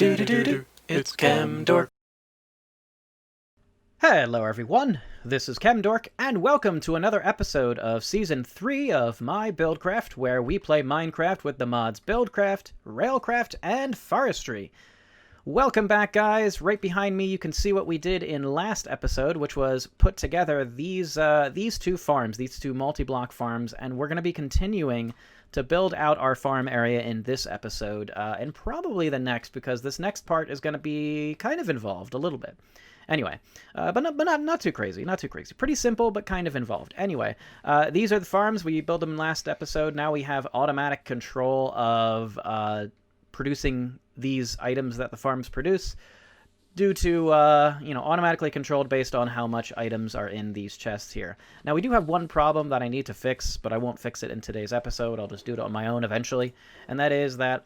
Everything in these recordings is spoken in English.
Do-do-do-do, it's Chemdork. Hello everyone, this is Chemdork, and welcome to another episode of Season 3 of my Buildcraft, where we play Minecraft with the mods Buildcraft, Railcraft, and Forestry. Welcome back, guys. Right behind me you can see what we did in last episode, which was put together these two farms, these two multi-block farms, and we're going to be continuing to build out our farm area in this episode, and probably the next, because this next part is going to be kind of involved a little bit. Anyway, but not too crazy, not too crazy. Pretty simple, but kind of involved. Anyway, these are the farms. We built them last episode. Now we have automatic control of producing these items that the farms produce, due to, automatically controlled based on how much items are in these chests here. Now, we do have one problem that I need to fix, but I won't fix it in today's episode. I'll just do it on my own eventually, and that is that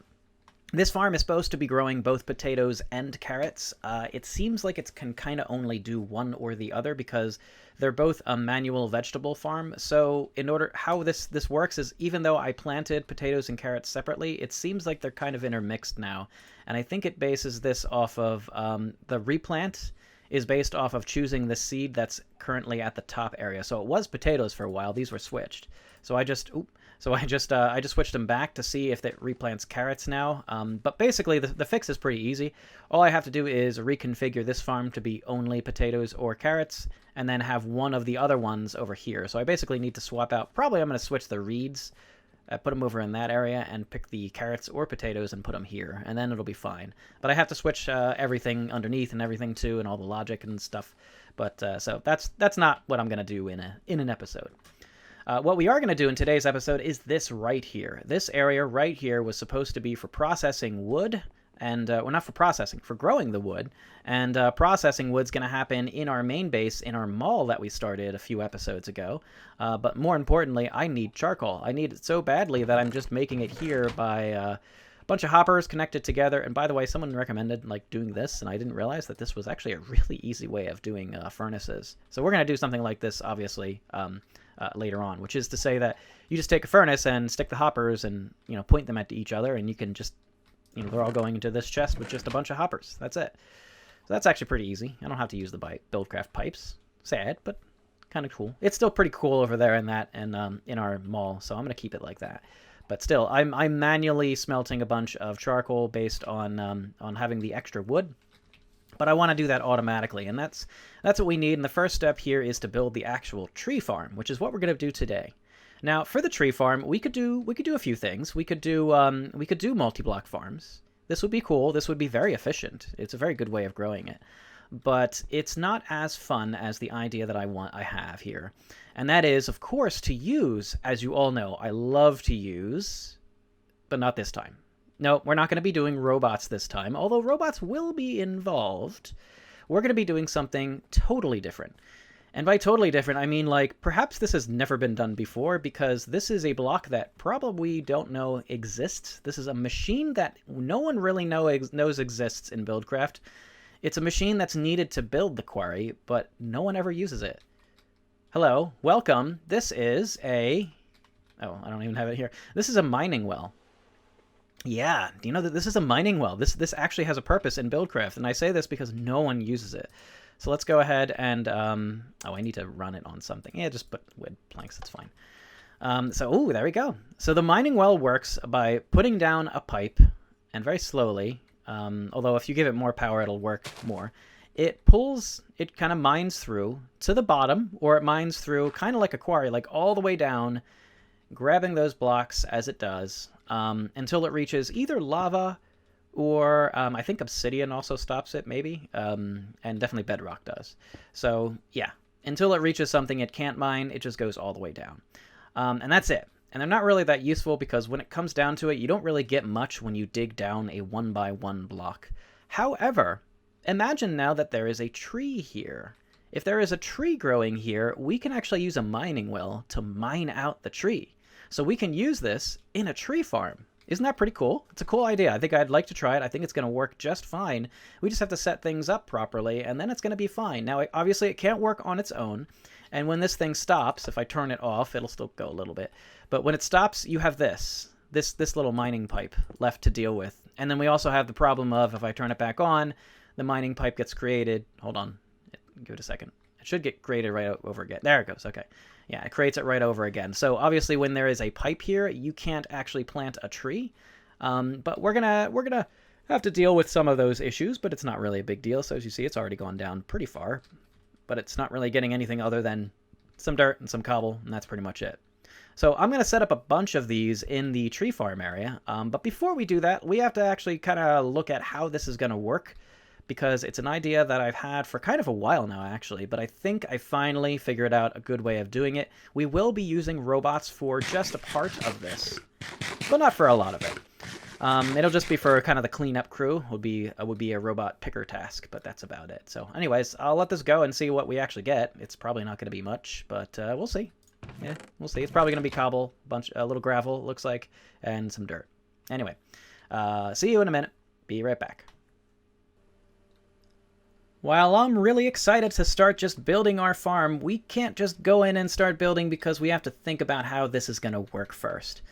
this farm is supposed to be growing both potatoes and carrots. It seems like it can kind of only do one or the other because they're both a manual vegetable farm. So how this works is, even though I planted potatoes and carrots separately, it seems like they're kind of intermixed now. And I think it bases this off of the replant is based off of choosing the seed that's currently at the top area. So it was potatoes for a while. These were switched. So I just switched them back to see if it replants carrots now. But basically, the fix is pretty easy. All I have to do is reconfigure this farm to be only potatoes or carrots, and then have one of the other ones over here. So I basically need to swap out. Probably I'm going to switch the reeds, put them over in that area, and pick the carrots or potatoes and put them here, and then it'll be fine. But I have to switch everything underneath and everything too, and all the logic and stuff. But so that's not what I'm going to do in an episode. What we are going to do in today's episode is this right here. This area right here was supposed to be for processing wood, and well, not for processing, for growing the wood. And processing wood's going to happen in our main base, in our mall that we started a few episodes ago. But more importantly, I need charcoal. I need it so badly that I'm just making it here by a bunch of hoppers connected together. And by the way, someone recommended doing this, and I didn't realize that this was actually a really easy way of doing furnaces. So we're going to do something like this, obviously, later on, which is to say that you just take a furnace and stick the hoppers and point them at each other, and you can just they're all going into this chest with just a bunch of hoppers. That's it. So that's actually pretty easy. I don't have to use the Buildcraft pipes. Sad, but kind of cool. It's still pretty cool over there in our mall, so I'm gonna keep it like that. But still, I'm manually smelting a bunch of charcoal based on having the extra wood. But I want to do that automatically, and that's what we need. And the first step here is to build the actual tree farm, which is what we're going to do today. Now, for the tree farm, we could do a few things. We could do multi-block farms. This would be cool. This would be very efficient. It's a very good way of growing it. But it's not as fun as the idea that I have here. And that is, of course, to use, as you all know, I love to use, but not this time. No, we're not going to be doing robots this time, although robots will be involved. We're going to be doing something totally different. And by totally different, I mean, perhaps this has never been done before, because this is a block that probably don't know exists. This is a machine that no one really knows exists in Buildcraft. It's a machine that's needed to build the quarry, but no one ever uses it. Hello, welcome. This is a... Oh, I don't even have it here. This is a mining well. Yeah, do you know that this is a mining well? This actually has a purpose in Buildcraft, and I say this because no one uses it. So let's go ahead and, I need to run it on something. Yeah, just put wood planks, that's fine. Ooh, there we go. So the mining well works by putting down a pipe, and very slowly, although if you give it more power, it'll work more. It kind of mines through to the bottom, or it mines through kind of like a quarry, all the way down, grabbing those blocks as it does, until it reaches either lava or I think obsidian also stops it, maybe, and definitely bedrock does. So yeah, until it reaches something it can't mine, it just goes all the way down. And that's it. And they're not really that useful, because when it comes down to it, you don't really get much when you dig down a 1x1 block. However, imagine now that there is a tree here. If there is a tree growing here, we can actually use a mining well to mine out the tree. So we can use this in a tree farm. Isn't that pretty cool? It's a cool idea. I think I'd like to try it. I think it's going to work just fine. We just have to set things up properly, and then it's going to be fine. Now, obviously, it can't work on its own. And when this thing stops, if I turn it off, it'll still go a little bit. But when it stops, you have this little mining pipe left to deal with. And then we also have the problem of, if I turn it back on, the mining pipe gets created. Hold on. Give it a second. It should get created right over again. There it goes. Okay. Yeah, it creates it right over again. So obviously when there is a pipe here, you can't actually plant a tree. But we're gonna have to deal with some of those issues, but it's not really a big deal. So as you see, it's already gone down pretty far. But it's not really getting anything other than some dirt and some cobble, and that's pretty much it. So I'm going to set up a bunch of these in the tree farm area, but before we do that, we have to actually kind of look at how this is going to work, because it's an idea that I've had for kind of a while now, actually, but I think I finally figured out a good way of doing it. We will be using robots for just a part of this, but not for a lot of it. It'll just be for kind of the cleanup crew. Would be a robot picker task, but that's about it. So anyways, I'll let this go and see what we actually get. It's probably not going to be much, but we'll see. Yeah, we'll see. It's probably going to be cobble, a little gravel, looks like, and some dirt. Anyway, see you in a minute. Be right back. While I'm really excited to start just building our farm, we can't just go in and start building because we have to think about how this is going to work first.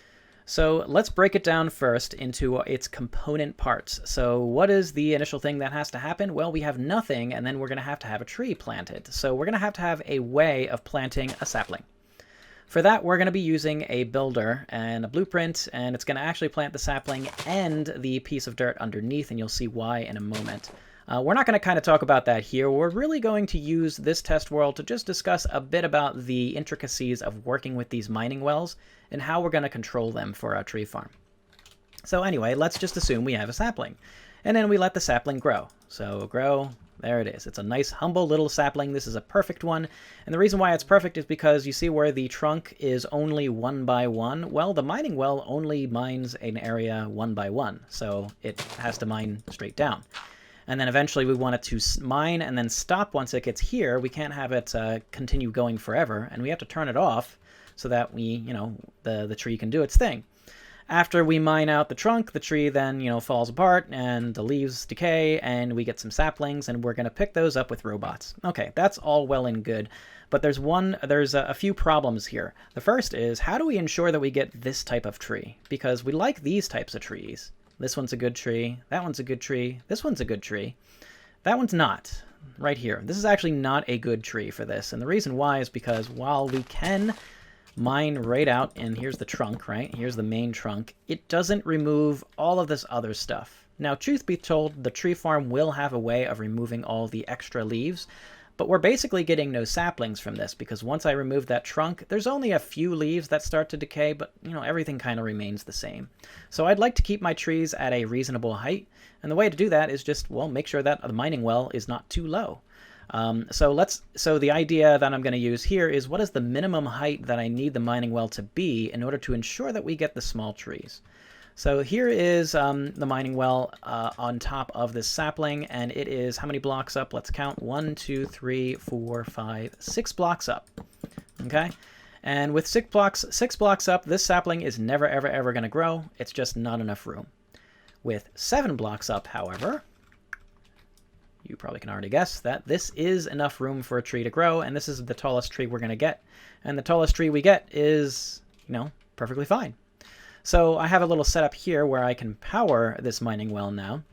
So let's break it down first into its component parts. So what is the initial thing that has to happen? Well, we have nothing, and then we're going to have a tree planted. So we're going to have a way of planting a sapling. For that, we're going to be using a builder and a blueprint, and it's going to actually plant the sapling and the piece of dirt underneath, and you'll see why in a moment. We're not going to kind of talk about that here. We're really going to use this test world to just discuss a bit about the intricacies of working with these mining wells and how we're going to control them for our tree farm. So anyway, let's just assume we have a sapling, and then we let the sapling grow. So grow. There it is. It's a nice, humble little sapling. This is a perfect one. And the reason why it's perfect is because you see where the trunk is only 1 by 1. Well, the mining well only mines an area 1 by 1. So it has to mine straight down. And then eventually we want it to mine and then stop once it gets here. We can't have it continue going forever. And we have to turn it off so that the tree can do its thing. After we mine out the trunk, the tree then, falls apart and the leaves decay and we get some saplings and we're going to pick those up with robots. Okay, that's all well and good, but there's a few problems here. The first is, how do we ensure that we get this type of tree? Because we like these types of trees. This one's a good tree, that one's a good tree, this one's a good tree. That one's not, right here. This is actually not a good tree for this, and the reason why is because while we can mine right out, and here's the trunk, right? Here's the main trunk. It doesn't remove all of this other stuff. Now, truth be told, the tree farm will have a way of removing all the extra leaves, but we're basically getting no saplings from this because once I remove that trunk, there's only a few leaves that start to decay, but everything kind of remains the same. So I'd like to keep my trees at a reasonable height, and the way to do that is just, make sure that the mining well is not too low. So the idea that I'm going to use here is, what is the minimum height that I need the mining well to be in order to ensure that we get the small trees? So here is the mining well on top of this sapling, and it is how many blocks up? Let's count. 1, 2, 3, 4, 5, 6 blocks up. Okay? And with 6 blocks up, this sapling is never, ever, ever going to grow. It's just not enough room. With 7 blocks up, however, you probably can already guess that this is enough room for a tree to grow, and this is the tallest tree we're going to get. And the tallest tree we get is, perfectly fine. So I have a little setup here where I can power this mining well now.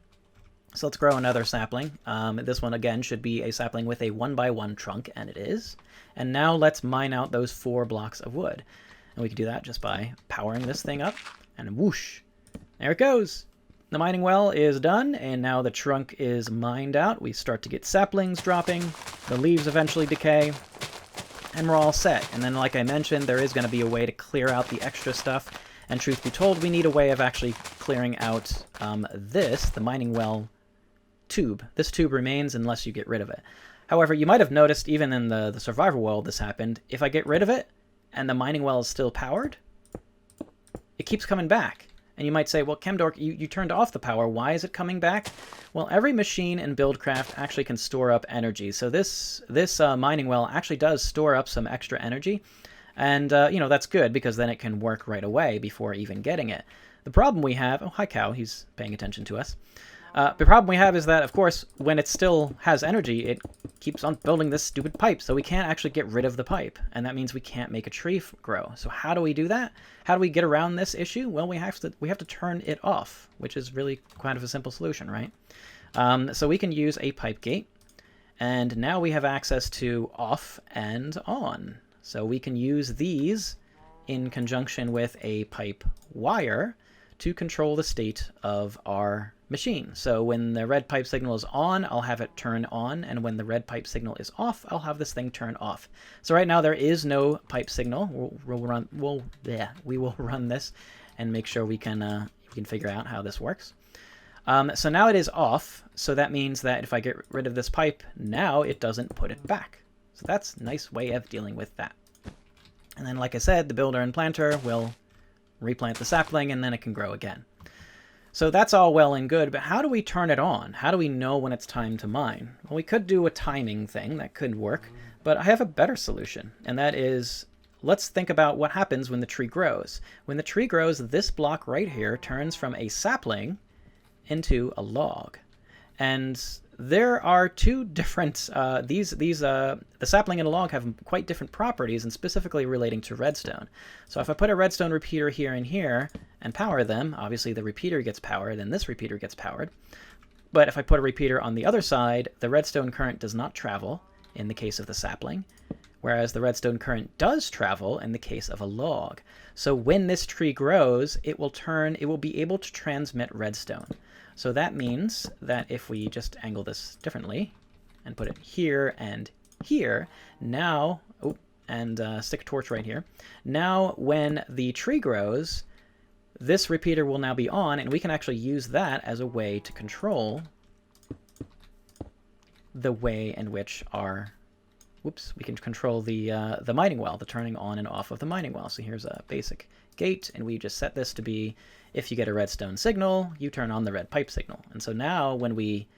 So let's grow another sapling. This one, again, should be a sapling with a 1 by 1 trunk, and it is. And now let's mine out those 4 blocks of wood. And we can do that just by powering this thing up, and whoosh, there it goes. The mining well is done, and now the trunk is mined out. We start to get saplings dropping, the leaves eventually decay, and we're all set. And then, like I mentioned, there is going to be a way to clear out the extra stuff, and truth be told, we need a way of actually clearing out the mining well tube. This tube remains unless you get rid of it. However, you might have noticed, even in the survival world this happened, if I get rid of it, and the mining well is still powered, it keeps coming back. And you might say, well, Chemdork, you turned off the power. Why is it coming back? Well, every machine in Buildcraft actually can store up energy. So this mining well actually does store up some extra energy. And, that's good because then it can work right away before even getting it. The problem we have... Oh, hi, Cow. He's paying attention to us. The problem we have is that, of course, when it still has energy, it keeps on building this stupid pipe, so we can't actually get rid of the pipe, and that means we can't make a tree grow. So how do we do that? How do we get around this issue? Well, we have to turn it off, which is really kind of a simple solution, right? So we can use a pipe gate, and now we have access to off and on. So we can use these in conjunction with a pipe wire to control the state of our machine. So when the red pipe signal is on, I'll have it turn on, and when the red pipe signal is off, I'll have this thing turn off. So right now there is no pipe signal. We will run this and make sure we can figure out how this works. So now it is off, so that means that if I get rid of this pipe, now it doesn't put it back. So that's a nice way of dealing with that. And then, like I said, the builder and planter will replant the sapling, and then it can grow again. So that's all well and good, but how do we turn it on? How do we know when it's time to mine? Well, we could do a timing thing. That could work, but I have a better solution, and that is, let's think about what happens when the tree grows. When the tree grows, this block right here turns from a sapling into a log. And there are two different, the sapling and a log have quite different properties, and specifically relating to redstone. So if I put a redstone repeater here and here and power them, obviously the repeater gets powered and this repeater gets powered. But if I put a repeater on the other side, the redstone current does not travel in the case of the sapling, whereas the redstone current does travel in the case of a log. So when this tree grows, it will be able to transmit redstone. So that means that if we just angle this differently and put it here and here, now, stick a torch right here. Now when the tree grows, this repeater will now be on, and we can actually use that as a way to control the way in which we can control the mining well, the turning on and off of the mining well. So here's a basic gate, and we just set this to be, if you get a redstone signal, you turn on the red pipe signal. And so now when we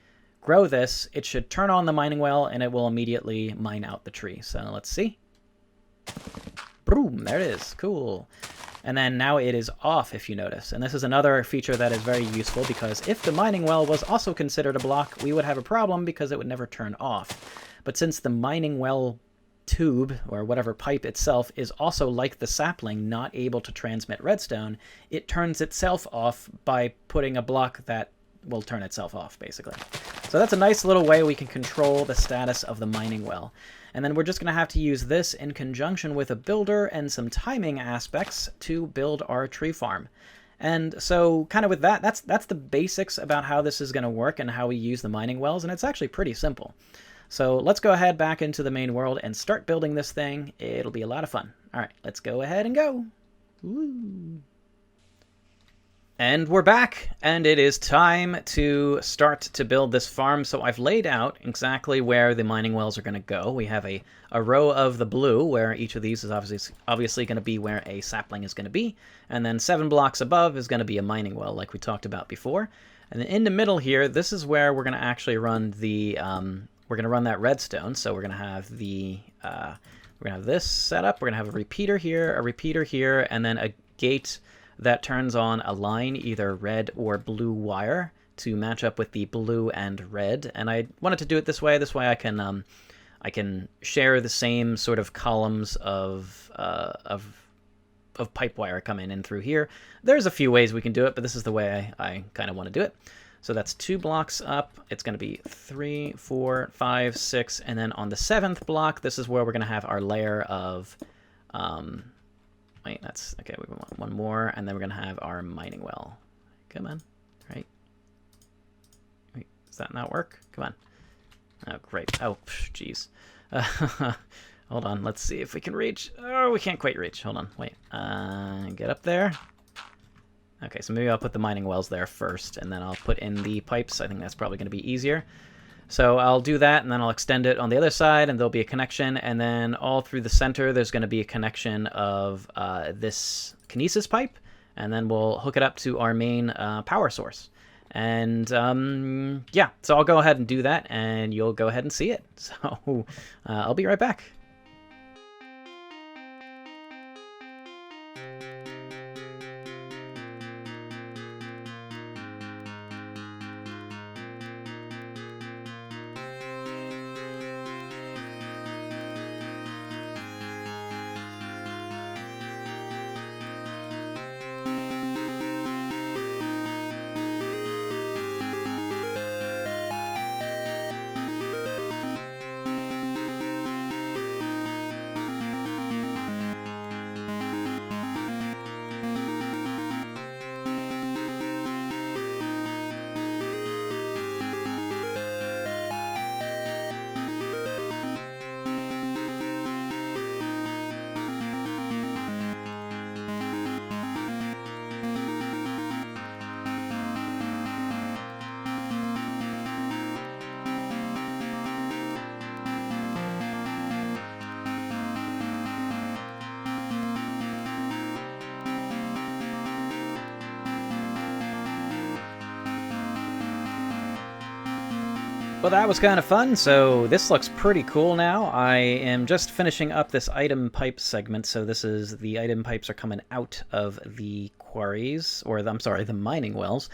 grow this, it should turn on the mining well, and it will immediately mine out the tree. So let's see. Boom, there it is. Cool. And then now it is off, if you notice. And this is another feature that is very useful, because if the mining well was also considered a block, we would have a problem because it would never turn off. But since the mining well tube, or whatever pipe itself, is also like the sapling, not able to transmit redstone, it turns itself off by putting a block that will turn itself off, basically. So that's a nice little way we can control the status of the mining well. And then we're just going to have to use this in conjunction with a builder and some timing aspects to build our tree farm. And so kind of with that, that's the basics about how this is going to work and how we use the mining wells, and it's actually pretty simple. So let's go ahead back into the main world and start building this thing. It'll be a lot of fun. All right, let's go ahead and go. Woo. And we're back, and it is time to start to build this farm. So I've laid out exactly where the mining wells are going to go. We have a row of the blue, where each of these is obviously going to be where a sapling is going to be. And then 7 blocks above is going to be a mining well, like we talked about before. And then in the middle here, this is where we're going to actually run the... we're going to run that redstone. So we're going to have this set up. We're going to have a repeater here, and then a gate that turns on a line, either red or blue wire, to match up with the blue and red. And I wanted to do it this way. This way I can share the same sort of columns of pipe wire coming in through here. There's a few ways we can do it, but this is the way I kind of want to do it. So that's 2 blocks up. It's going to be 3, 4, 5, 6, and then on the 7th block, this is where we're going to have our layer of... wait, that's... Okay, we want one more, and then we're going to have our mining well. Come on. Right? Wait, does that not work? Come on. Oh, great. Oh, jeez. Hold on, let's see if we can reach. Oh, we can't quite reach. Hold on, wait. Get up there. Okay, so maybe I'll put the mining wells there first, and then I'll put in the pipes. I think that's probably going to be easier. So I'll do that, and then I'll extend it on the other side, and there'll be a connection. And then all through the center, there's going to be a connection of this kinesis pipe, and then we'll hook it up to our main power source. And yeah, so I'll go ahead and do that, and you'll go ahead and see it. So I'll be right back. Well, that was kind of fun, so this looks pretty cool now. I am just finishing up this item pipe segment, so this is the item pipes are coming out of the quarries, or I'm sorry, the mining wells.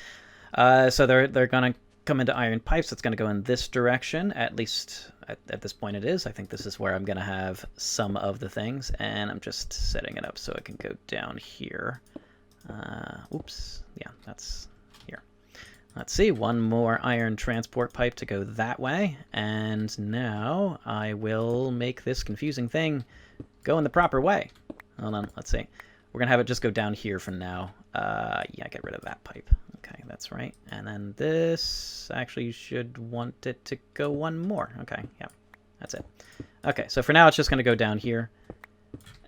So they're going to come into iron pipes. It's going to go in this direction, at least at this point it is. I think this is where I'm going to have some of the things, and I'm just setting it up so it can go down here. Oops, yeah, that's here. Let's see, one more iron transport pipe to go that way, and now I will make this confusing thing go in the proper way. Hold on, let's see. We're going to have it just go down here for now. Yeah, get rid of that pipe. Okay, that's right. And then this, actually you should want it to go one more. Okay, yeah, that's it. Okay, so for now it's just going to go down here.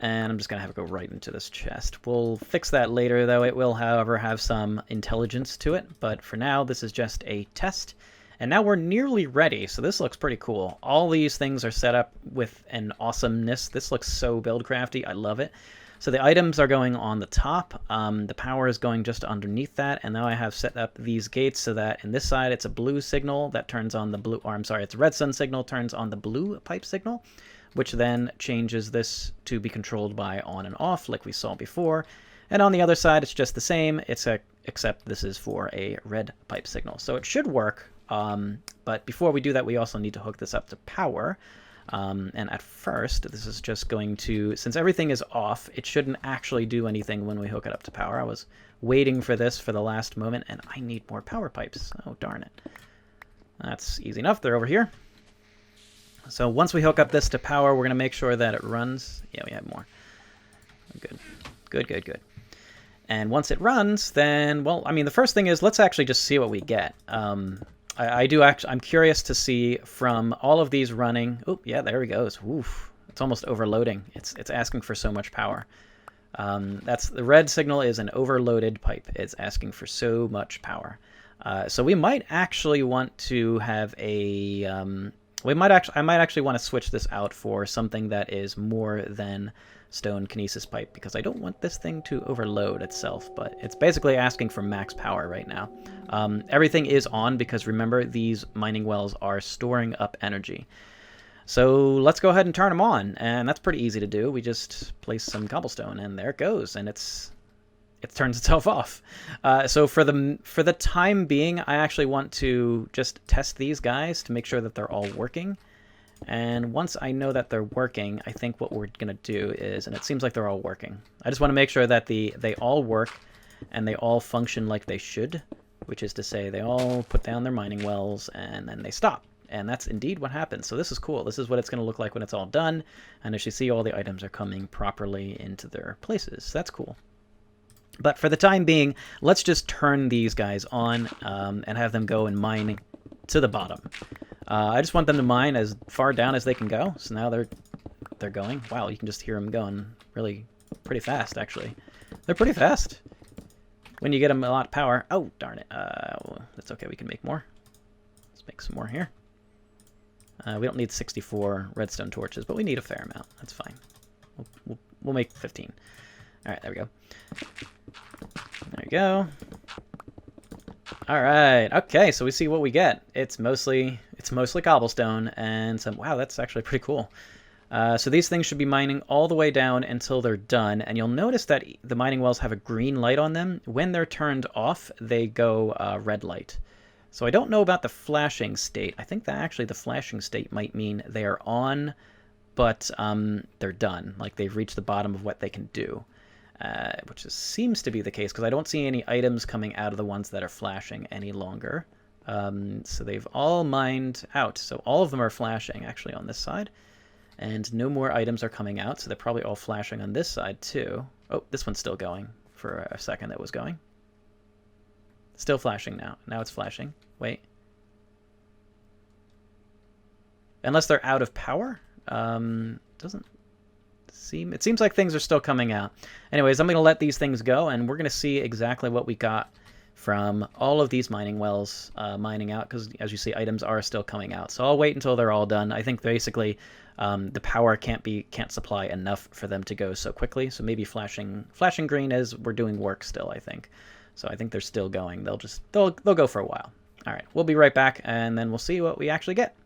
And I'm just going to have it go right into this chest. We'll fix that later, though. It will, however, have some intelligence to it. But for now, this is just a test. And now we're nearly ready, so this looks pretty cool. All these things are set up with an awesomeness. This looks so Buildcrafty. I love it. So the items are going on the top. The power is going just underneath that. And now I have set up these gates so that in this side, it's a blue signal that turns on the blue... Or I'm sorry, it's a redstone signal turns on the blue pipe signal, which then changes this to be controlled by on and off like we saw before. And on the other side, it's just the same, except this is for a red pipe signal. So it should work, but before we do that, we also need to hook this up to power. And at first, this is just going to, since everything is off, it shouldn't actually do anything when we hook it up to power. I was waiting for this for the last moment, and I need more power pipes. Oh, darn it. That's easy enough. They're over here. So once we hook up this to power, we're going to make sure that it runs. Yeah, we have more. Good. Good, good, good. And once it runs, then, well, I mean, the first thing is let's actually just see what we get. I'm curious to see from all of these running. Oh, yeah, there he goes. Oof. It's almost overloading. It's asking for so much power. That's the red signal is an overloaded pipe. It's asking for so much power. So we might actually want to have a... I might actually want to switch this out for something that is more than stone kinesis pipe, because I don't want this thing to overload itself, but it's basically asking for max power right now. Everything is on because remember, these mining wells are storing up energy. So let's go ahead and turn them on, and that's pretty easy to do. We just place some cobblestone, and there it goes, and it turns itself off. So for the time being, I actually want to just test these guys to make sure that they're all working. And once I know that they're working, I think what we're going to do is, and it seems like they're all working. I just want to make sure that they all work and they all function like they should, which is to say they all put down their mining wells and then they stop. And that's indeed what happens. So this is cool. This is what it's going to look like when it's all done. And as you see, all the items are coming properly into their places. So that's cool. But for the time being, let's just turn these guys on and have them go and mine to the bottom. I just want them to mine as far down as they can go. So now they're going. Wow, you can just hear them going really pretty fast, actually. They're pretty fast when you get them a lot of power. Oh, darn it. Well, that's okay. We can make more. Let's make some more here. We don't need 64 redstone torches, but we need a fair amount. That's fine. We'll make 15. All right, there we go. There we go. All right. Okay, so we see what we get. It's mostly cobblestone and some... Wow, that's actually pretty cool. So these things should be mining all the way down until they're done. And you'll notice that the mining wells have a green light on them. When they're turned off, they go red light. So I don't know about the flashing state. I think that actually the flashing state might mean they are on, but they're done. Like they've reached the bottom of what they can do. Which seems to be the case because I don't see any items coming out of the ones that are flashing any longer. So they've all mined out. So all of them are flashing actually on this side. And no more items are coming out. So they're probably all flashing on this side too. Oh, this one's still going. For a second it was going. Still flashing now. Now it's flashing. Wait. Unless they're out of power? Doesn't... It seems like things are still coming out. Anyways, I'm going to let these things go, and we're going to see exactly what we got from all of these mining wells mining out, because as you see, items are still coming out. So I'll wait until they're all done. I think basically the power can't supply enough for them to go so quickly. So maybe flashing green is we're doing work still, I think. So I think they're still going. They'll go for a while. All right, we'll be right back, and then we'll see what we actually get.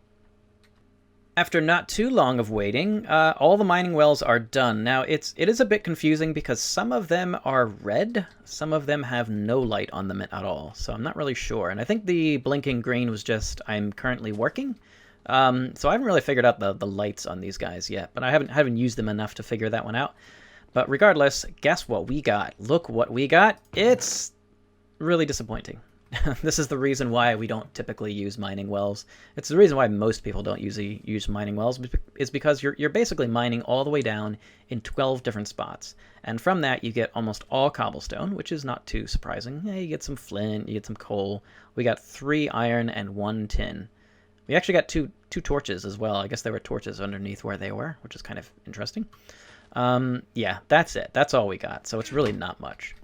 After not too long of waiting, all the mining wells are done. Now, it is a bit confusing because some of them are red, some of them have no light on them at all, so I'm not really sure. And I think the blinking green was just I'm currently working. So I haven't really figured out the lights on these guys yet, but I haven't used them enough to figure that one out. But regardless, guess what we got? Look what we got. It's really disappointing. This is the reason why we don't typically use mining wells. It's the reason why most people don't usually use mining wells, is because you're basically mining all the way down in 12 different spots. And from that, you get almost all cobblestone, which is not too surprising. Yeah, you get some flint, you get some coal. We got 3 iron and 1 tin. We actually got two torches as well. I guess there were torches underneath where they were, which is kind of interesting. Yeah, that's it. That's all we got. So it's really not much.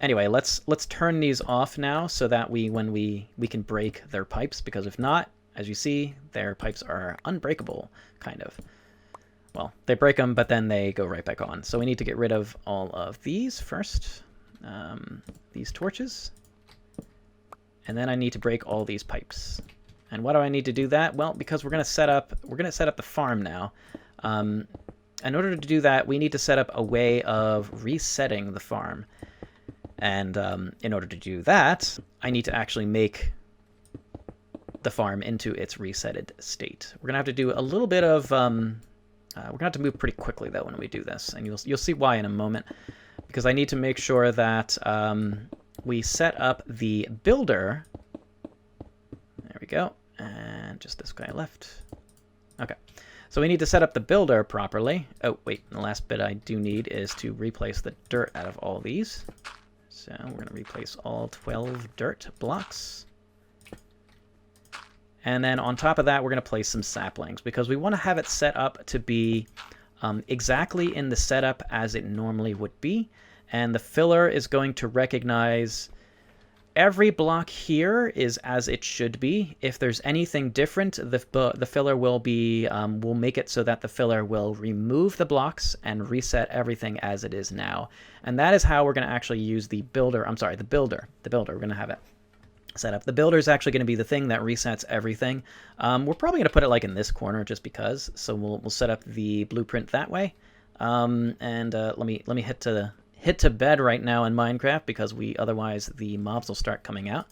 Anyway, let's turn these off now so that when we can break their pipes, because if not, as you see, their pipes are unbreakable, kind of. Well, they break them, but then they go right back on. So we need to get rid of all of these first, these torches, and then I need to break all these pipes. And why do I need to do that? Well, because we're gonna set up the farm now. In order to do that, we need to set up a way of resetting the farm. And in order to do that, I need to actually make the farm into its resetted state. We're going to have to do a little bit of... we're going to have to move pretty quickly, though, when we do this. And you'll see why in a moment. Because I need to make sure that we set up the builder. There we go. And just this guy left. Okay. So we need to set up the builder properly. Oh, wait. The last bit I do need is to replace the dirt out of all these. So we're going to replace all 12 dirt blocks. And then on top of that, we're going to place some saplings because we want to have it set up to be exactly in the setup as it normally would be. And the filler is going to recognize every block here is as it should be. If there's anything different, the filler will make it so that the filler will remove the blocks and reset everything as it is now. And that is how we're going to actually use the builder. I'm sorry, the builder. The builder. We're going to have it set up. The builder is actually going to be the thing that resets everything. We're probably going to put it like in this corner just because. So we'll set up the blueprint that way. Let me hit to bed right now in Minecraft because otherwise the mobs will start coming out.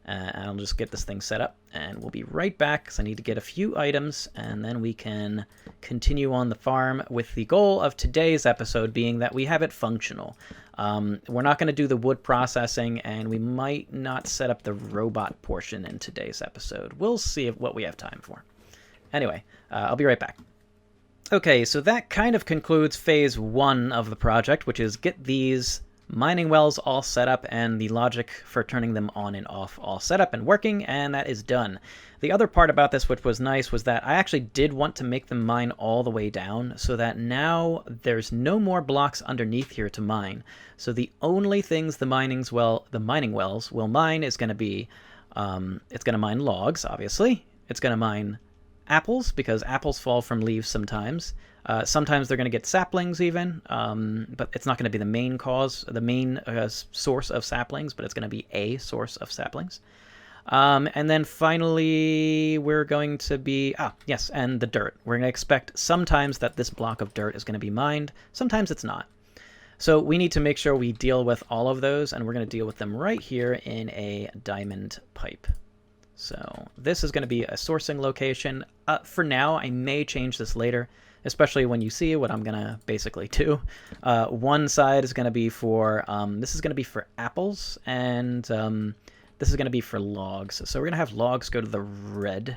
And I'll just get this thing set up and we'll be right back because I need to get a few items and then we can continue on the farm with the goal of today's episode being that we have it functional. We're not going to do the wood processing and we might not set up the robot portion in today's episode. We'll see what we have time for. Anyway, I'll be right back. Okay, so that kind of concludes phase 1 of the project, which is get these mining wells all set up and the logic for turning them on and off all set up and working, and that is done. The other part about this, which was nice, was that I actually did want to make them mine all the way down so that now there's no more blocks underneath here to mine. So the only things the mining wells will mine is going to be, it's going to mine logs, obviously. It's going to mine apples, because apples fall from leaves sometimes. Sometimes they're going to get saplings even, but it's not going to be the main source of saplings, but it's going to be a source of saplings. And then finally, we're going to be, yes, and the dirt. We're going to expect sometimes that this block of dirt is going to be mined. Sometimes it's not. So we need to make sure we deal with all of those, and we're going to deal with them right here in a diamond pipe. So this is going to be a sourcing location. For now, I may change this later, especially when you see what I'm going to basically do. One side is going to be for, this is going to be for apples, and this is going to be for logs. So we're going to have logs go to the red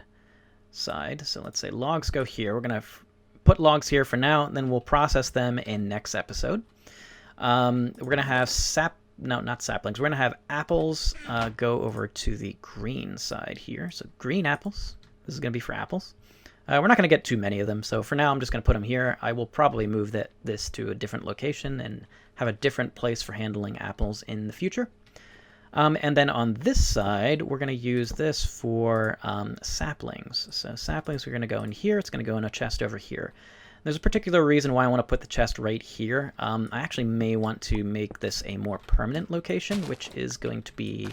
side. So let's say logs go here. We're going to put logs here for now, and then we'll process them in next episode. We're going to have not saplings. We're going to have apples go over to the green side here. So green apples. This is going to be for apples. We're not going to get too many of them, so for now I'm just going to put them here. I will probably move this to a different location and have a different place for handling apples in the future. And then on this side, we're going to use this for saplings. So saplings are going to go in here. It's going to go in a chest over here. There's a particular reason why I want to put the chest right here. I actually may want to make this a more permanent location, which is going to be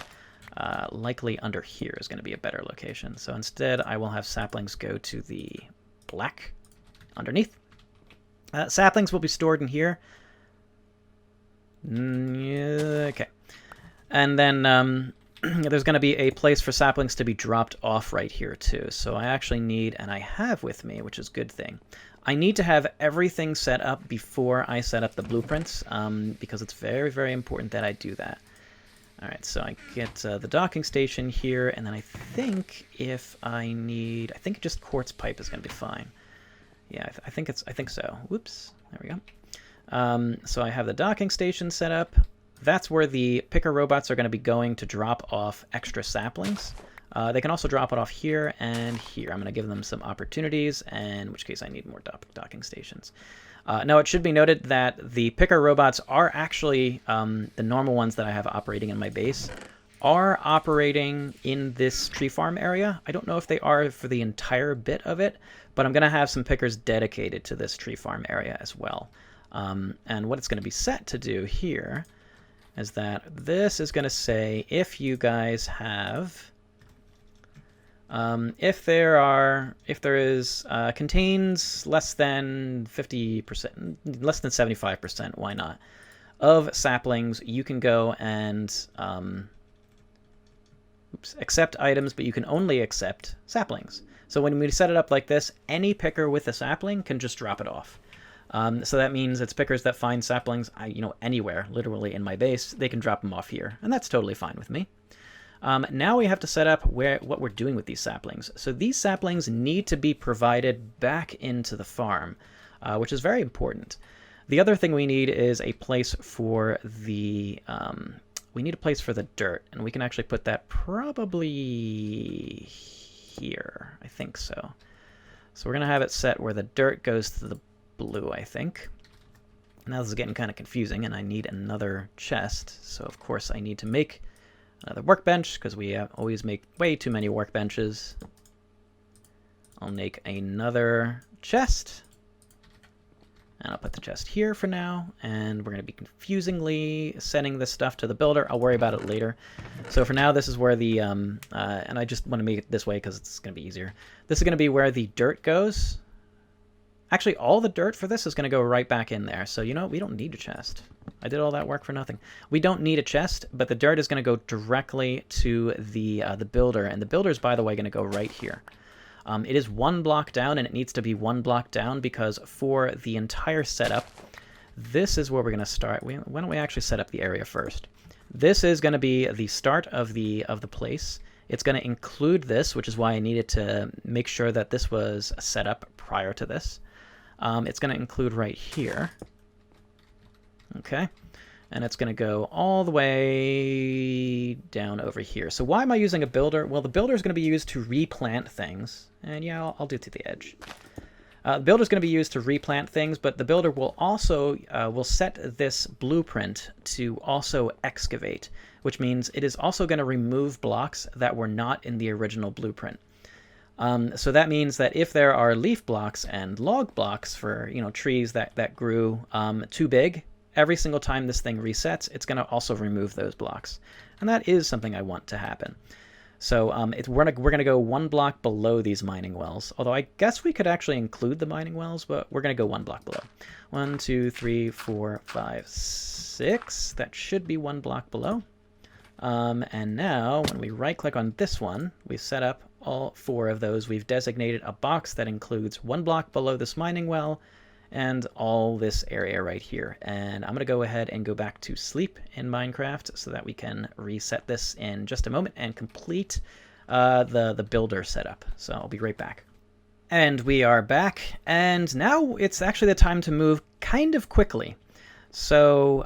likely under here is going to be a better location. So instead, I will have saplings go to the black underneath. Saplings will be stored in here. Okay. And then there's going to be a place for saplings to be dropped off right here too. So I actually need, and I have with me, which is a good thing, I need to have everything set up before I set up the blueprints, because it's very, very important that I do that. All right, so I get the docking station here, and then I think if I need, I think just quartz pipe is going to be fine. Yeah, I think so. Whoops, there we go. So I have the docking station set up. That's where the picker robots are going to be going to drop off extra saplings. They can also drop it off here and here. I'm going to give them some opportunities, in which case I need more docking stations. Now, it should be noted that the picker robots are actually, the normal ones that I have operating in my base, are operating in this tree farm area. I don't know if they are for the entire bit of it, but I'm going to have some pickers dedicated to this tree farm area as well. And what it's going to be set to do here is that this is going to say if you guys have, if there is contains less than 50%, less than 75%, why not, of saplings, you can go and accept items, but you can only accept saplings. So when we set it up like this, any picker with a sapling can just drop it off. So that means it's pickers that find saplings, anywhere, literally in my base, they can drop them off here, and that's totally fine with me. Now we have to set up what we're doing with these saplings. So these saplings need to be provided back into the farm, which is very important. The other thing we need is a place for the dirt, and we can actually put that probably here. I think so. So we're going to have it set where the dirt goes to the blue, I think. Now this is getting kind of confusing, and I need another chest. So of course I need to make another workbench, because we always make way too many workbenches. I'll make another chest, and I'll put the chest here for now, and we're going to be confusingly sending this stuff to the builder. I'll worry about it later. So for now, this is where the, and I just want to make it this way because it's going to be easier. This is going to be where the dirt goes. Actually, all the dirt for this is going to go right back in there. So, we don't need a chest. I did all that work for nothing. We don't need a chest, but the dirt is going to go directly to the builder. And the builder is, by the way, going to go right here. It is 1 block down, and it needs to be 1 block down because for the entire setup, this is where we're going to start. Why don't we actually set up the area first? This is going to be the start of the place. It's going to include this, which is why I needed to make sure that this was set up prior to this. It's going to include right here. Okay. And it's going to go all the way down over here. So why am I using a builder? Well, the builder is going to be used to replant things. And yeah, I'll do it to the edge. The builder is going to be used to replant things, but the builder will also will set this blueprint to also excavate, which means it is also going to remove blocks that were not in the original blueprint. So that means that if there are leaf blocks and log blocks for trees that grew too big, every single time this thing resets, it's going to also remove those blocks, and that is something I want to happen. So we're going to go 1 block below these mining wells. Although I guess we could actually include the mining wells, but we're going to go 1 block below. 1, 2, 3, 4, 5, 6. That should be 1 block below. And now when we right-click on this one, we've set up all 4 of those. We've designated a box that includes 1 block below this mining well and all this area right here. And I'm going to go ahead and go back to sleep in Minecraft so that we can reset this in just a moment and complete the builder setup. So I'll be right back. And we are back, and now it's actually the time to move kind of quickly. So,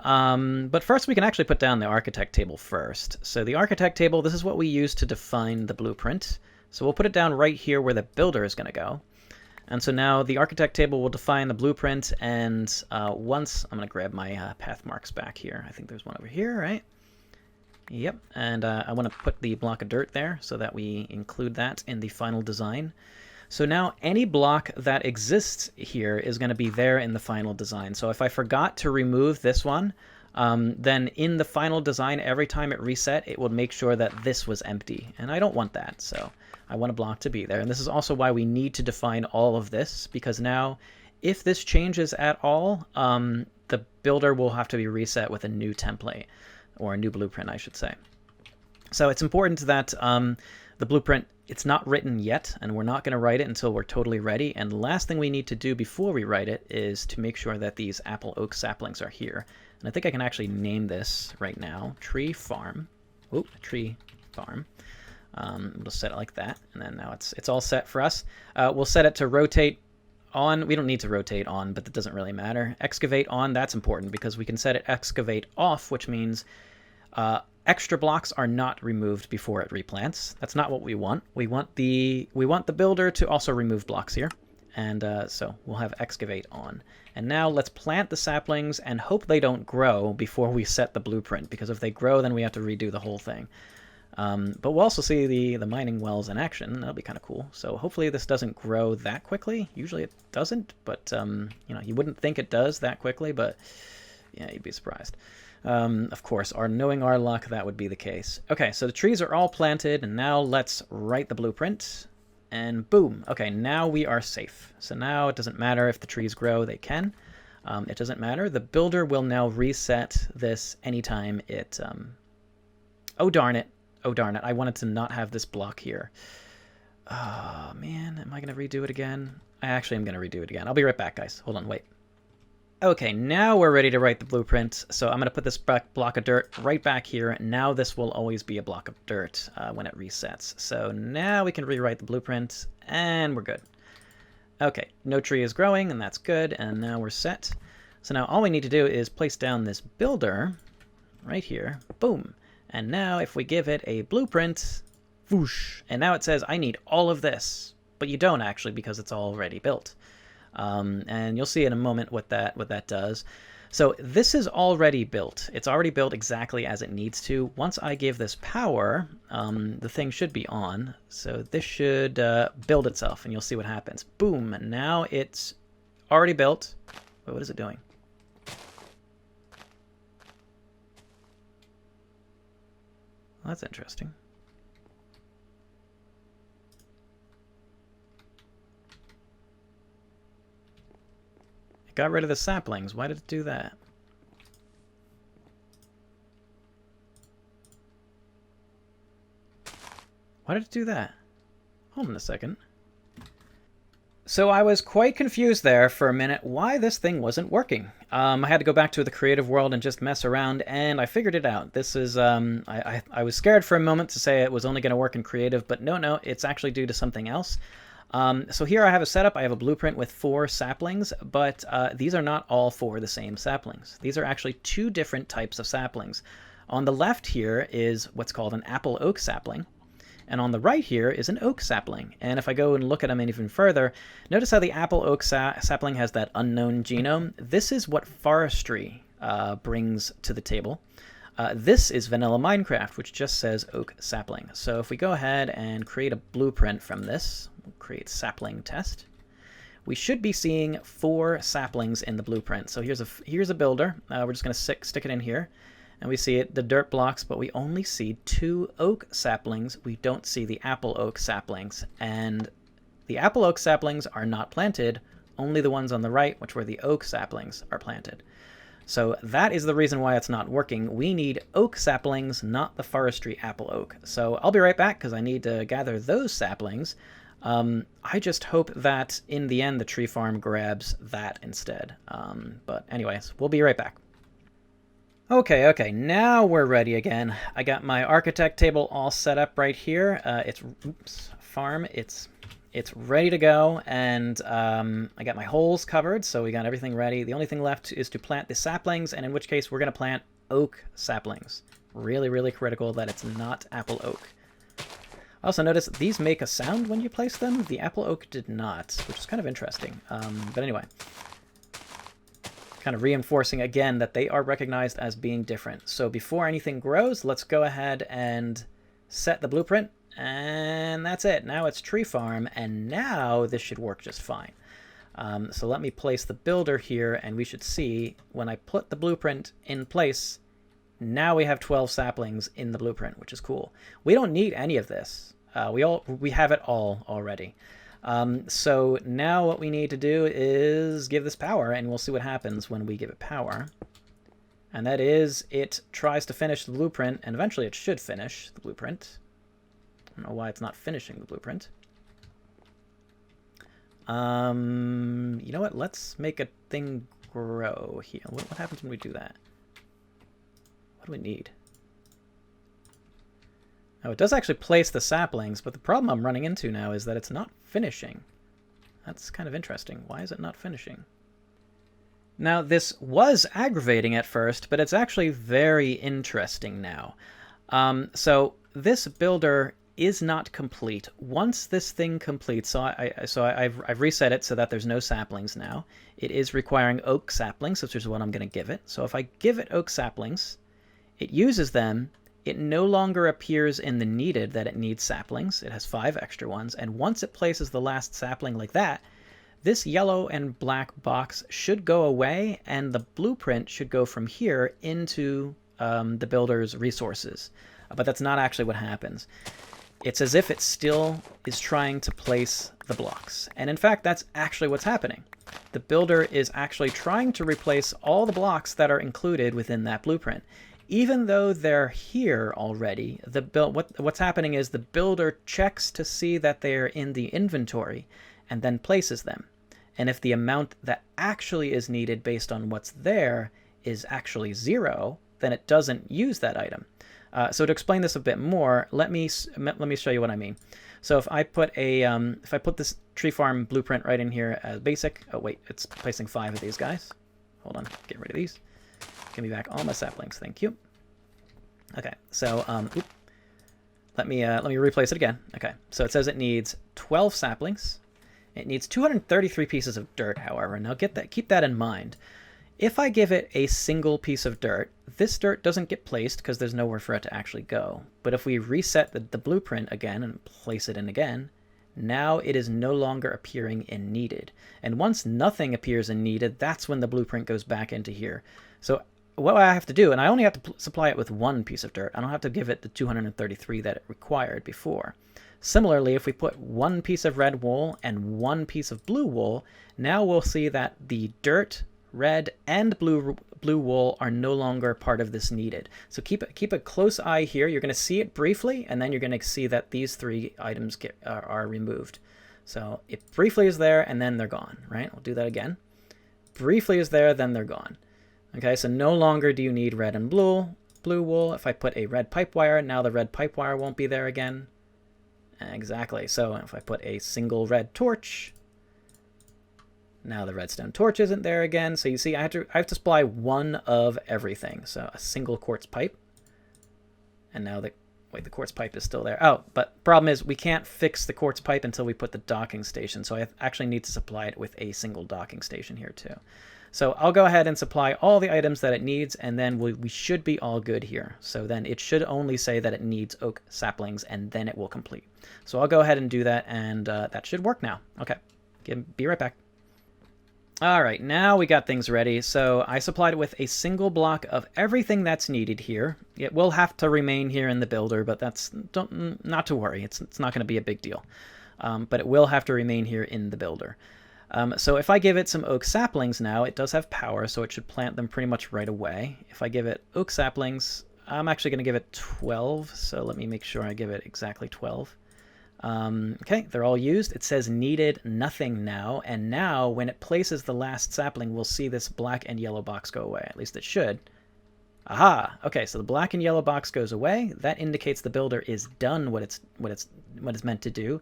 but first we can actually put down the architect table first. So the architect table, this is what we use to define the blueprint. So we'll put it down right here where the builder is going to go. And so now the architect table will define the blueprint, and once, I'm going to grab my path marks back here. I think there's one over here, right? Yep, and I want to put the block of dirt there so that we include that in the final design. So now any block that exists here is going to be there in the final design. So if I forgot to remove this one, then in the final design, every time it reset, it will make sure that this was empty. And I don't want that, so I want a block to be there. And this is also why we need to define all of this, because now if this changes at all, the builder will have to be reset with a new template, or a new blueprint, I should say. So it's important that the blueprint, it's not written yet, and we're not going to write it until we're totally ready. And the last thing we need to do before we write it is to make sure that these apple oak saplings are here. And I think I can actually name this right now, tree farm. Oop, tree farm. We'll set it like that, and then now it's all set for us. We'll set it to rotate on. We don't need to rotate on, but that doesn't really matter. Excavate on, that's important because we can set it excavate off, which means extra blocks are not removed before it replants. That's not what we want. We want the builder to also remove blocks here. And so we'll have excavate on. And now let's plant the saplings and hope they don't grow before we set the blueprint, because if they grow, then we have to redo the whole thing. But we'll also see the mining wells in action. That'll be kind of cool. So hopefully this doesn't grow that quickly. Usually it doesn't, but you know, you wouldn't think it does that quickly, but yeah, you'd be surprised. Of course, knowing our luck, that would be the case. Okay, so the trees are all planted, and now let's write the blueprint. And boom. Okay, now we are safe. So now it doesn't matter if the trees grow, they can. It doesn't matter. The builder will now reset this anytime it... Oh, darn it. Oh, darn it. I wanted to not have this block here. Oh, man. Am I going to redo it again? I actually am going to redo it again. I'll be right back, guys. Hold on. Wait. Okay, now we're ready to write the blueprint. So I'm going to put this block of dirt right back here. Now this will always be a block of dirt when it resets. So now we can rewrite the blueprint, and we're good. Okay, no tree is growing, and that's good. And now we're set. So now all we need to do is place down this builder right here. Boom. And now if we give it a blueprint, whoosh, and now it says, I need all of this. But you don't actually, because it's already built. And you'll see in a moment what that does. So this is already built. It's already built exactly as it needs to. Once I give this power, the thing should be on. So this should build itself, and you'll see what happens. Boom, and now it's already built. Wait, what is it doing? Well, that's interesting. It got rid of the saplings. Why did it do that? Why did it do that? Hold on a second. So I was quite confused there for a minute why this thing wasn't working. I had to go back to the creative world and just mess around, and I figured it out. This is, I was scared for a moment to say it was only going to work in creative, but no, it's actually due to something else. So here I have a setup. I have a blueprint with 4 saplings, but these are not all 4 the same saplings. These are actually 2 different types of saplings. On the left here is what's called an apple oak sapling, and on the right here is an oak sapling. And if I go and look at them even further, notice how the apple oak sapling has that unknown genome. This is what forestry brings to the table. This is vanilla Minecraft, which just says oak sapling. So if we go ahead and create a blueprint from this, we'll create sapling test. We should be seeing 4 saplings in the blueprint. So here's a builder. We're just going to stick it in here. And we see the dirt blocks, but we only see 2 oak saplings. We don't see the apple oak saplings. And the apple oak saplings are not planted. Only the ones on the right, which were the oak saplings, are planted. So that is the reason why it's not working. We need oak saplings, not the forestry apple oak. So I'll be right back because I need to gather those saplings. I just hope that in the end the tree farm grabs that instead. But anyways, we'll be right back. Okay, now we're ready again. I got my architect table all set up right here. Farm, it's ready to go, and I got my holes covered, so we got everything ready. The only thing left is to plant the saplings, and in which case we're going to plant oak saplings. Really, really critical that it's not apple oak. Also notice these make a sound when you place them. The apple oak did not, which is kind of interesting. But anyway, kind of reinforcing again that they are recognized as being different. So before anything grows, let's go ahead and set the blueprint. And that's it. Now it's tree farm, and now this should work just fine. So let me place the builder here, and we should see when I put the blueprint in place, now we have 12 saplings in the blueprint, which is cool. We don't need any of this. We have it all already. So now what we need to do is give this power, and we'll see what happens when we give it power. And that is, it tries to finish the blueprint, and eventually it should finish the blueprint. I don't know why it's not finishing the blueprint. You know what? Let's make a thing grow here. What happens when we do that? What do we need? Oh, it does actually place the saplings, but the problem I'm running into now is that it's not finishing. That's kind of interesting. Why is it not finishing? Now, this was aggravating at first, but it's actually very interesting now. So this builder is not complete. Once this thing completes, so I've reset it so that there's no saplings now. It is requiring oak saplings, which is what I'm going to give it. So if I give it oak saplings, it uses them. It no longer appears in the needed that it needs saplings. It has 5 extra ones, and once it places the last sapling like that, this yellow and black box should go away, and the blueprint should go from here into the builder's resources. But that's not actually what happens. It's as if it still is trying to place the blocks. And in fact, that's actually what's happening. The builder is actually trying to replace all the blocks that are included within that blueprint. Even though they're here already, what's happening is the builder checks to see that they're in the inventory and then places them. And if the amount that actually is needed based on what's there is actually 0, then it doesn't use that item. So to explain this a bit more, let me show you what I mean. So if I put if I put this tree farm blueprint right in here as basic. Oh wait, it's placing 5 of these guys. Hold on, get rid of these. Give me back all my saplings, thank you. Okay, so let me replace it again. Okay, so it says it needs 12 saplings. It needs 233 pieces of dirt, however. Now keep that in mind. If I give it a single piece of dirt, this dirt doesn't get placed because there's nowhere for it to actually go. But if we reset the blueprint again and place it in again, now it is no longer appearing in needed. And once nothing appears in needed, that's when the blueprint goes back into here. So what I have to do, and I only have to supply it with 1 piece of dirt. I don't have to give it the 233 that it required before. Similarly, if we put 1 piece of red wool and 1 piece of blue wool, now we'll see that the dirt, red, and blue wool are no longer part of this needed. So keep a close eye here. You're going to see it briefly, and then you're going to see that these 3 items are removed. So it briefly is there, and then they're gone, right? We'll do that again. Briefly is there, then they're gone. Okay, so no longer do you need red and blue wool. If I put a red pipe wire, now the red pipe wire won't be there again. Exactly. So if I put a single red torch, now the redstone torch isn't there again. So you see, I have to supply 1 of everything. So a single quartz pipe, and now the quartz pipe is still there. Oh, but problem is we can't fix the quartz pipe until we put the docking station. So I actually need to supply it with a single docking station here too. So I'll go ahead and supply all the items that it needs, and then we should be all good here. So then it should only say that it needs oak saplings, and then it will complete. So I'll go ahead and do that, and that should work now. Okay, be right back. All right, now we got things ready. So I supplied it with a single block of everything that's needed here. It will have to remain here in the builder, but not to worry. It's not going to be a big deal. But it will have to remain here in the builder. So if I give it some oak saplings now, it does have power, so it should plant them pretty much right away. If I give it oak saplings, I'm actually going to give it 12, so let me make sure I give it exactly 12. Okay, they're all used. It says needed nothing now, and now when it places the last sapling, we'll see this black and yellow box go away. At least it should. Aha! Okay, so the black and yellow box goes away. That indicates the builder is done what it's meant to do.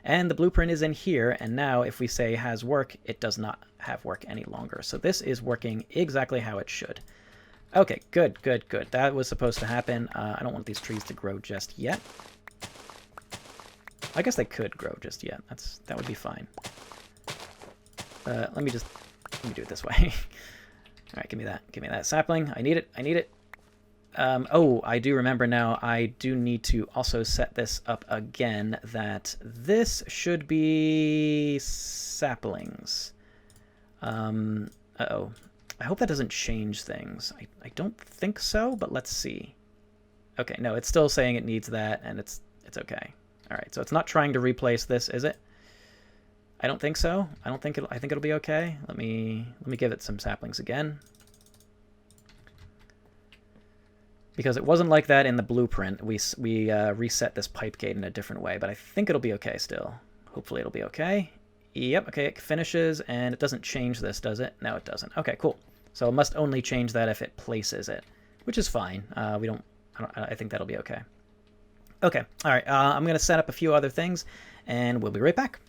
And the blueprint is in here, and now if we say has work, it does not have work any longer. So this is working exactly how it should. Okay, good. That was supposed to happen. I don't want these trees to grow just yet. I guess they could grow just yet. That would be fine. Let me do it this way. All right, give me that sapling. I need it. Oh, I do remember now, I do need to also set this up again, that this should be saplings. Uh-oh. I hope that doesn't change things. I don't think so, but let's see. Okay, no, it's still saying it needs that, and it's okay. All right, so it's not trying to replace this, is it? I don't think so. I think it'll be okay. Let me give it some saplings again. Because it wasn't like that in the blueprint. We reset this pipe gate in a different way, but I think it'll be okay still. Hopefully it'll be okay. Yep, okay, it finishes, and it doesn't change this, does it? No, it doesn't. Okay, cool. So it must only change that if it places it, which is fine. I think that'll be okay. Okay, all right, I'm going to set up a few other things, and we'll be right back.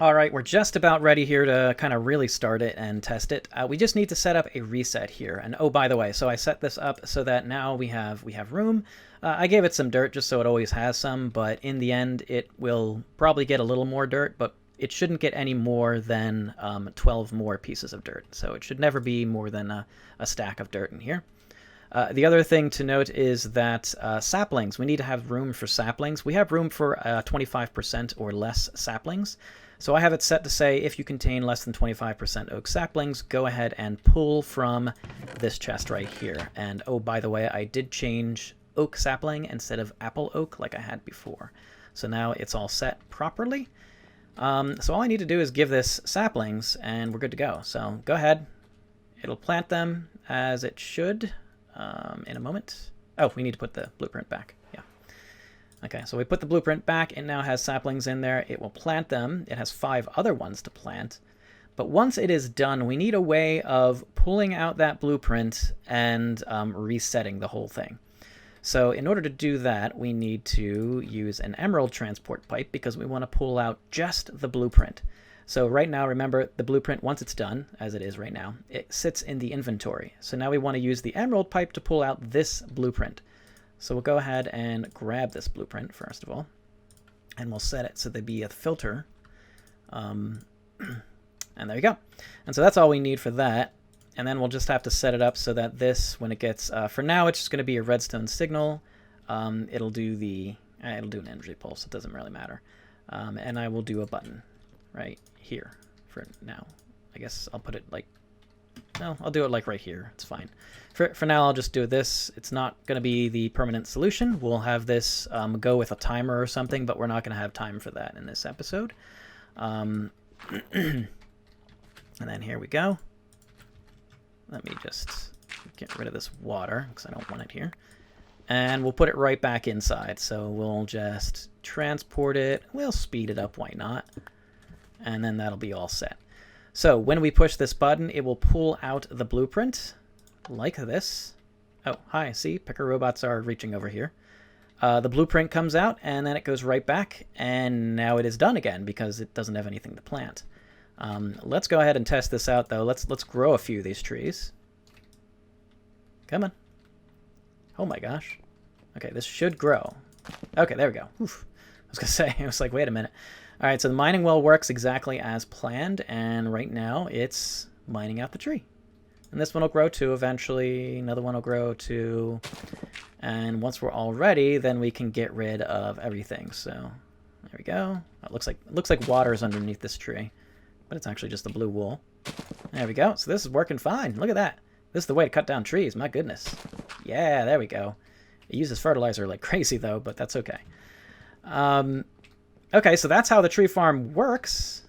All right, we're just about ready here to kind of really start it and test it. We just need to set up a reset here. And oh, by the way, so I set this up so that now we have room. I gave it some dirt just so it always has some, but in the end, it will probably get a little more dirt, but it shouldn't get any more than 12 more pieces of dirt. So it should never be more than a stack of dirt in here. The other thing to note is that saplings, we need to have room for saplings. We have room for 25% or less saplings. So I have it set to say if you contain less than 25% oak saplings, go ahead and pull from this chest right here. And oh, by the way, I did change oak sapling instead of apple oak like I had before. So now it's all set properly. So all I need to do is give this saplings and we're good to go. So go ahead. It'll plant them as it should in a moment. Oh, we need to put the blueprint back. Yeah. Okay, so we put the blueprint back. It now has saplings in there. It will plant them. It has 5 other ones to plant. But once it is done, we need a way of pulling out that blueprint and resetting the whole thing. So in order to do that, we need to use an emerald transport pipe because we want to pull out just the blueprint. So right now, remember, the blueprint, once it's done, as it is right now, it sits in the inventory. So now we want to use the emerald pipe to pull out this blueprint. So we'll go ahead and grab this blueprint, first of all, and we'll set it so there'd be a filter. And there you go. And so that's all we need for that. And then we'll just have to set it up so that this, when it gets, for now, it's just going to be a redstone signal. It'll do an energy pulse. It doesn't really matter. And I will do a button right here for now. I guess I'll put it like, no, I'll do it like right here. It's fine. For now, I'll just do this. It's not going to be the permanent solution. We'll have this go with a timer or something, but we're not going to have time for that in this episode. And then here we go. Let me just get rid of this water because I don't want it here. And we'll put it right back inside. So we'll just transport it. We'll speed it up. Why not? And then that'll be all set. So when we push this button, it will pull out the blueprint like this. Oh, hi. See, picker robots are reaching over here. The blueprint comes out and then it goes right back. And now it is done again because it doesn't have anything to plant. Let's go ahead and test this out, though. Let's grow a few of these trees. Come on. Oh, my gosh. Okay, this should grow. Okay, there we go. Oof. I was going to say, I was like, wait a minute. All right, so the mining well works exactly as planned, and right now it's mining out the tree. And this one will grow too eventually. Another one will grow too. And once we're all ready, then we can get rid of everything. So there we go. It looks like water is underneath this tree. But it's actually just the blue wool. There we go. So this is working fine. Look at that. This is the way to cut down trees. My goodness. Yeah, there we go. It uses fertilizer like crazy, though, but that's okay. Okay, so that's how the tree farm works.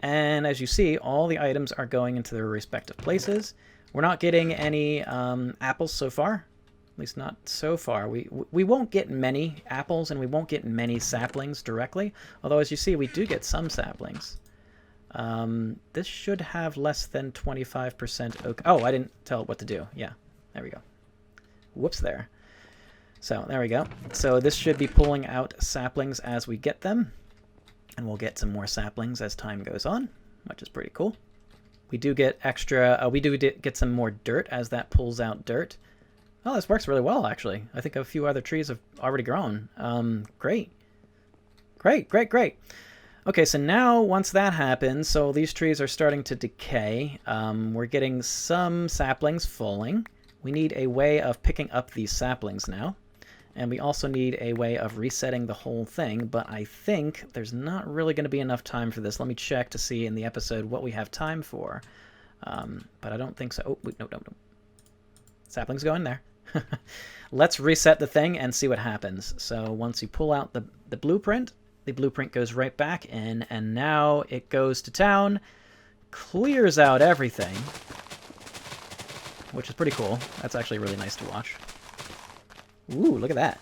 And as you see, all the items are going into their respective places. We're not getting any apples so far. At least not so far. We won't get many apples, and we won't get many saplings directly. Although, as you see, we do get some saplings. This should have less than 25% oak. Oh, I didn't tell it what to do. Yeah, there we go. Whoops there. So there we go. So this should be pulling out saplings as we get them. And we'll get some more saplings as time goes on, which is pretty cool. We do get extra, we do get some more dirt as that pulls out dirt. Oh, this works really well, actually. I think a few other trees have already grown. Great. Great. Okay, so now once that happens, so these trees are starting to decay. We're getting some saplings falling. We need a way of picking up these saplings now. And we also need a way of resetting the whole thing, but I think there's not really going to be enough time for this. Let me check to see in the episode what we have time for. But I don't think so. Oh, wait, no. Saplings go in there. Let's reset the thing and see what happens. So once you pull out the blueprint goes right back in, and now it goes to town, clears out everything, which is pretty cool. That's actually really nice to watch. Ooh, look at that.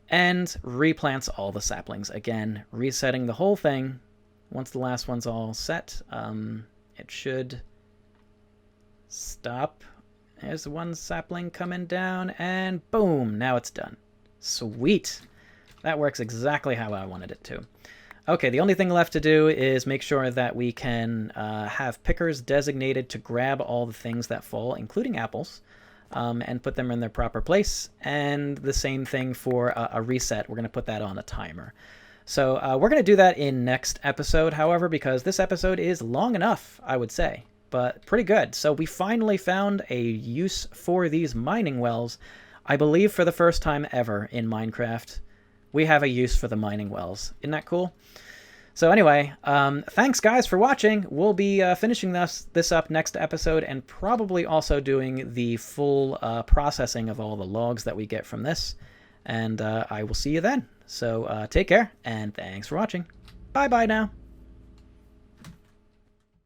And replants all the saplings. Again, resetting the whole thing. Once the last one's all set, it should stop. There's one sapling coming down, and boom, now it's done. Sweet. That works exactly how I wanted it to. Okay, the only thing left to do is make sure that we can have pickers designated to grab all the things that fall, including apples, and put them in their proper place. And the same thing for a reset. We're going to put that on a timer. So we're going to do that in next episode, however, because this episode is long enough, I would say, but pretty good. So we finally found a use for these mining wells. I believe for the first time ever in Minecraft, we have a use for the mining wells. Isn't that cool? So anyway, thanks guys for watching. We'll be finishing this up next episode, and probably also doing the full processing of all the logs that we get from this. And I will see you then. So take care, and thanks for watching. Bye-bye now.